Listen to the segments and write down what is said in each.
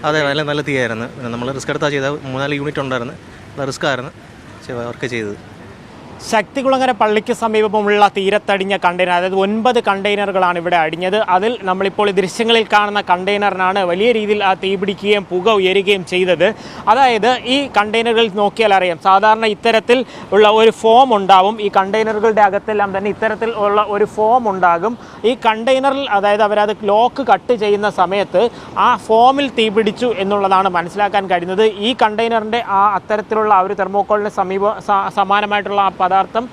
അതെ, നല്ല തീയായിരുന്നു. പിന്നെ നമ്മൾ റിസ്ക് എടുത്താൽ ചെയ്ത 3-4 യൂണിറ്റ് ഉണ്ടായിരുന്നു. റിസ്ക് ആയിരുന്നു വർക്ക് ചെയ്തത്. ശക്തികുളങ്ങര പള്ളിക്ക് സമീപമുള്ള തീരത്തടിഞ്ഞ കണ്ടെയ്നർ, അതായത് 9 കണ്ടെയ്നറുകളാണ് ഇവിടെ അടിഞ്ഞത്. അതിൽ നമ്മളിപ്പോൾ ഈ ദൃശ്യങ്ങളിൽ കാണുന്ന കണ്ടെയ്നറിനാണ് വലിയ രീതിയിൽ ആ തീപിടിക്കുകയും പുക ഉയരുകയും ചെയ്തത്. അതായത് ഈ കണ്ടെയ്നറുകൾ നോക്കിയാൽ അറിയാം, സാധാരണ ഇത്തരത്തിൽ ഉള്ള ഒരു ഫോം ഉണ്ടാവും. ഈ കണ്ടെയ്നറുകളുടെ അകത്തെല്ലാം തന്നെ ഇത്തരത്തിൽ ഉള്ള ഒരു ഫോം ഉണ്ടാകും. ഈ കണ്ടെയ്നറിൽ, അതായത് അവരത് ലോക്ക് കട്ട് ചെയ്യുന്ന സമയത്ത് ആ ഫോമിൽ തീപിടിച്ചു എന്നുള്ളതാണ് മനസ്സിലാക്കാൻ കഴിയുന്നത്. ഈ കണ്ടെയ്നറിൻ്റെ അത്തരത്തിലുള്ള ഒരു തെർമോക്കോളിന് സമാനമായിട്ടുള്ള പദാർത്ഥം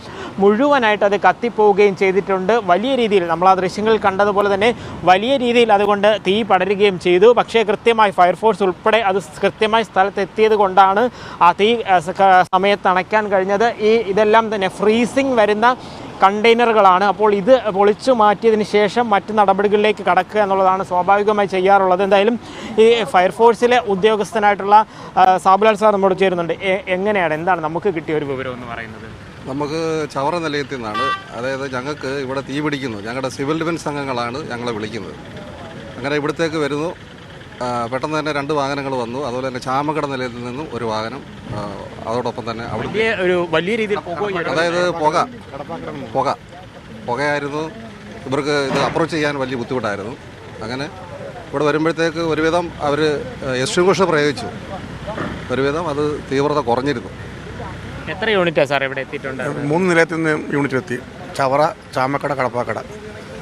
മുഴുവനായിട്ട് അത് കത്തിപ്പോവുകയും ചെയ്തിട്ടുണ്ട്. വലിയ രീതിയിൽ നമ്മൾ ആ ദൃശ്യങ്ങളിൽ കണ്ടതുപോലെ തന്നെ വലിയ രീതിയിൽ അതുകൊണ്ട് തീ പടരുകയും ചെയ്തു. പക്ഷേ കൃത്യമായി ഫയർഫോഴ്സ് ഉൾപ്പെടെ അത് കൃത്യമായി സ്ഥലത്തെത്തിയത് കൊണ്ടാണ് ആ തീ സമയത്ത് അണയ്ക്കാൻ കഴിഞ്ഞത്. ഇതെല്ലാം തന്നെ ഫ്രീസിങ് വരുന്ന കണ്ടെയ്നറുകളാണ്. അപ്പോൾ ഇത് പൊളിച്ചു മാറ്റിയതിന് ശേഷം മറ്റ് നടപടികളിലേക്ക് കടക്കുക എന്നുള്ളതാണ് സ്വാഭാവികമായി ചെയ്യാറുള്ളത്. എന്തായാലും ഈ ഫയർഫോഴ്സിലെ ഉദ്യോഗസ്ഥനായിട്ടുള്ള സാബുലാൽ സാർ നമ്മോട് ചേരുന്നുണ്ട്. എന്താണ് നമുക്ക് കിട്ടിയ ഒരു വിവരം എന്ന് പറയുന്നത്? നമുക്ക് ചവറ നിലയത്തിൽ നിന്നാണ്. അതായത് ഞങ്ങൾക്ക് ഇവിടെ തീ പിടിക്കുന്നു. ഞങ്ങളുടെ സിവിൽ ഡിഫൻസ് അംഗങ്ങളാണ് ഞങ്ങളെ വിളിക്കുന്നത്. അങ്ങനെ ഇവിടത്തേക്ക് വരുന്നു. പെട്ടെന്ന് തന്നെ 2 വാഹനങ്ങൾ വന്നു. അതുപോലെ തന്നെ ചാമക്കട നിലയത്തിൽ നിന്നും ഒരു വാഹനം, അതോടൊപ്പം തന്നെ അവിടെ വലിയ രീതിയിൽ അതായത് പുകയായിരുന്നു. ഇവർക്ക് ഇത് അപ്രോച്ച് ചെയ്യാൻ വലിയ ബുദ്ധിമുട്ടായിരുന്നു. അങ്ങനെ ഇവിടെ വരുമ്പോഴത്തേക്ക് ഒരുവിധം അവർ എക്സ്റ്റിങ്വിഷർ പ്രയോഗിച്ചു. ഒരുവിധം അത് തീവ്രത കുറഞ്ഞിരുന്നു. എത്ര യൂണിറ്റാണ് സാർ ഇവിടെ എത്തിയിട്ടുണ്ട്? 3 നിലയത്തിൽ നിന്ന് യൂണിറ്റ് എത്തി. ചവറ, ചാമക്കട, കടപ്പാക്കട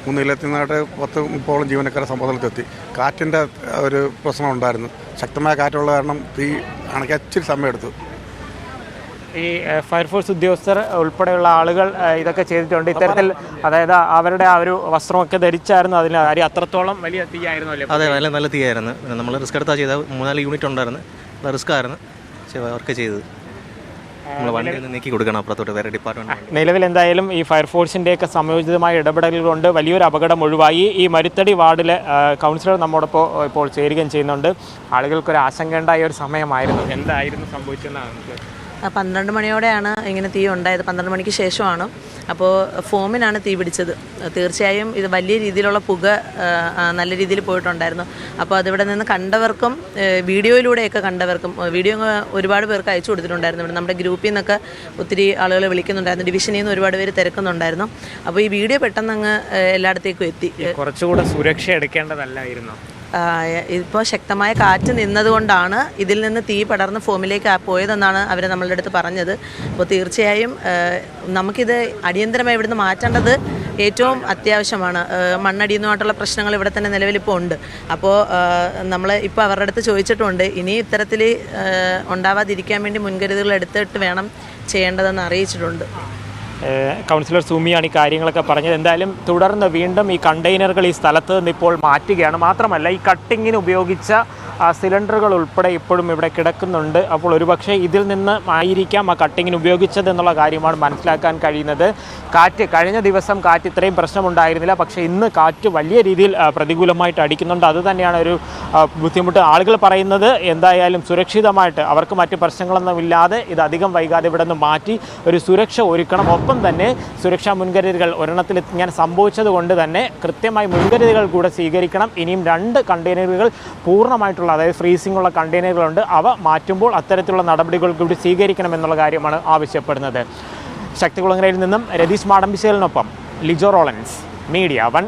3 നിലയത്തിൽ നിന്നായിട്ട് 10-30ഓളം ജീവനക്കാരെ സംഭവത്തിലെത്തി. കാറ്റിൻ്റെ ഒരു പ്രശ്നം ഉണ്ടായിരുന്നു. ശക്തമായ കാറ്റുള്ള കാരണം തീ അണയ്ക്കാൻ ഇച്ചിരി സമയമെടുത്തു. ഈ ഫയർഫോഴ്സ് ഉദ്യോഗസ്ഥർ ഉൾപ്പെടെയുള്ള ആളുകൾ ഇതൊക്കെ ചെയ്തിട്ടുണ്ട്. ഇത്തരത്തിൽ അതായത് അവരുടെ ആ ഒരു വസ്ത്രമൊക്കെ ധരിച്ചായിരുന്നു. അതിന് കാര്യം അത്രത്തോളം വലിയ തീയായിരുന്നു അല്ലേ? അതെ, നല്ല തീയായിരുന്നു. പിന്നെ നമ്മൾ റിസ്ക് എടുത്താൽ ചെയ്ത 3-4 യൂണിറ്റ് ഉണ്ടായിരുന്നു. റിസ്ക് ആയിരുന്നു വർക്ക് ചെയ്തത്. നിലവിൽ എന്തായാലും ഈ ഫയർഫോഴ്സിൻ്റെയൊക്കെ സംയോജിതമായ ഇടപെടലുകൾ കൊണ്ട് വലിയൊരു അപകടം ഒഴിവായി. ഈ മരുത്തടി വാർഡിലെ കൗൺസിലർ നമ്മോടൊപ്പം ഇപ്പോൾ ചേരുകയും ചെയ്യുന്നുണ്ട്. ആളുകൾക്കൊരു ആശങ്കയുണ്ടായ ഒരു സമയമായിരുന്നു. എന്തായിരുന്നു സംഭവിച്ചതെന്നാണ് നമുക്ക്? 12 മണിയോടെയാണ് ഇങ്ങനെ തീ ഉണ്ടായത്. 12 മണിക്ക് ശേഷമാണ്. അപ്പോൾ ഫോമിനാണ് തീ പിടിച്ചത്. തീർച്ചയായും ഇത് വലിയ രീതിയിലുള്ള പുക നല്ല രീതിയിൽ പോയിട്ടുണ്ടായിരുന്നു. അപ്പോൾ അതിവിടെ നിന്ന് കണ്ടവർക്കും വീഡിയോയിലൂടെയൊക്കെ കണ്ടവർക്കും വീഡിയോ ഒരുപാട് പേർക്ക് അയച്ചു കൊടുത്തിട്ടുണ്ടായിരുന്നു. ഇവിടെ നമ്മുടെ ഗ്രൂപ്പിൽ നിന്നൊക്കെ ഒത്തിരി ആളുകൾ വിളിക്കുന്നുണ്ടായിരുന്നു. ഡിവിഷനിൽ നിന്ന് ഒരുപാട് പേര് തിരക്കുന്നുണ്ടായിരുന്നു. അപ്പോൾ ഈ വീഡിയോ പെട്ടെന്ന് അങ്ങ് എല്ലായിടത്തേക്കും എത്തി. കുറച്ചുകൂടെ സുരക്ഷ എടുക്കേണ്ടതല്ലായിരുന്നു? ഇപ്പോൾ ശക്തമായ കാറ്റ് നിന്നതുകൊണ്ടാണ് ഇതിൽ നിന്ന് തീ പടർന്ന് ഫോമിലേക്ക് പോയതെന്നാണ് അവർ നമ്മളുടെ അടുത്ത് പറഞ്ഞത്. അപ്പോൾ തീർച്ചയായും നമുക്കിത് അടിയന്തരമായി ഇവിടുന്ന് മാറ്റേണ്ടത് ഏറ്റവും അത്യാവശ്യമാണ്. മണ്ണടിയുന്നതായിട്ടുള്ള പ്രശ്നങ്ങൾ ഇവിടെ തന്നെ നിലവിലിപ്പോൾ ഉണ്ട്. അപ്പോൾ നമ്മൾ ഇപ്പോൾ അവരുടെ അടുത്ത് ചോദിച്ചിട്ടുണ്ട്. ഇനി ഇത്തരത്തിൽ ഉണ്ടാവാതിരിക്കാൻ വേണ്ടി മുൻകരുതലുകൾ എടുത്തിട്ട് വേണം ചെയ്യേണ്ടതെന്ന് അറിയിച്ചിട്ടുണ്ട്. കൗൺസിലർ സുമിയാണ് ഈ കാര്യങ്ങളൊക്കെ പറഞ്ഞത്. എന്തായാലും തുടർന്ന് വീണ്ടും ഈ കണ്ടെയ്നറുകൾ ഈ സ്ഥലത്ത് നിന്ന് ഇപ്പോൾ മാറ്റുകയാണ്. മാത്രമല്ല ഈ കട്ടിങ്ങിന് ഉപയോഗിച്ച സിലിണ്ടറുകൾ ഉൾപ്പെടെ ഇപ്പോഴും ഇവിടെ കിടക്കുന്നുണ്ട്. അപ്പോൾ ഒരുപക്ഷെ ഇതിൽ നിന്ന് ആയിരിക്കാം ആ കട്ടിങ്ങിന് ഉപയോഗിച്ചത് എന്നുള്ള കാര്യമാണ് മനസ്സിലാക്കാൻ കഴിയുന്നത്. കഴിഞ്ഞ ദിവസം കാറ്റ് ഇത്രയും പ്രശ്നമുണ്ടായിരുന്നില്ല. പക്ഷേ ഇന്ന് കാറ്റ് വലിയ രീതിയിൽ പ്രതികൂലമായിട്ട് അടിക്കുന്നുണ്ട്. അത് തന്നെയാണ് ഒരു ബുദ്ധിമുട്ട്. ആളുകൾ പറയുന്നത് എന്തായാലും സുരക്ഷിതമായിട്ട് അവർക്ക് മറ്റ് പ്രശ്നങ്ങളൊന്നുമില്ലാതെ ഇത് അധികം വൈകാതെ ഇവിടെ നിന്ന് മാറ്റി ഒരു സുരക്ഷ ഒരുക്കണം. ഒപ്പം തന്നെ സുരക്ഷാ മുൻകരുതലുകൾ ഒരെണ്ണത്തിൽ ഇങ്ങനെ സംഭവിച്ചത് കൊണ്ട് തന്നെ കൃത്യമായി മുൻകരുതലുകൾ കൂടെ സ്വീകരിക്കണം. ഇനിയും 2 കണ്ടെയ്നറുകൾ പൂർണ്ണമായിട്ടുള്ള, അതായത് ഫ്രീസിംഗ് ഉള്ള കണ്ടെയ്നറുകളുണ്ട്. അവ മാറ്റുമ്പോൾ അത്തരത്തിലുള്ള നടപടികൾ കൂടി സ്വീകരിക്കണം എന്നുള്ള കാര്യമാണ് ആവശ്യപ്പെടുന്നത്. ശക്തികുളങ്ങരയിൽ നിന്നും രതീഷ് മാടമ്പിശേലിനൊപ്പം ലിജോ റോളൻസ്, മീഡിയ 1.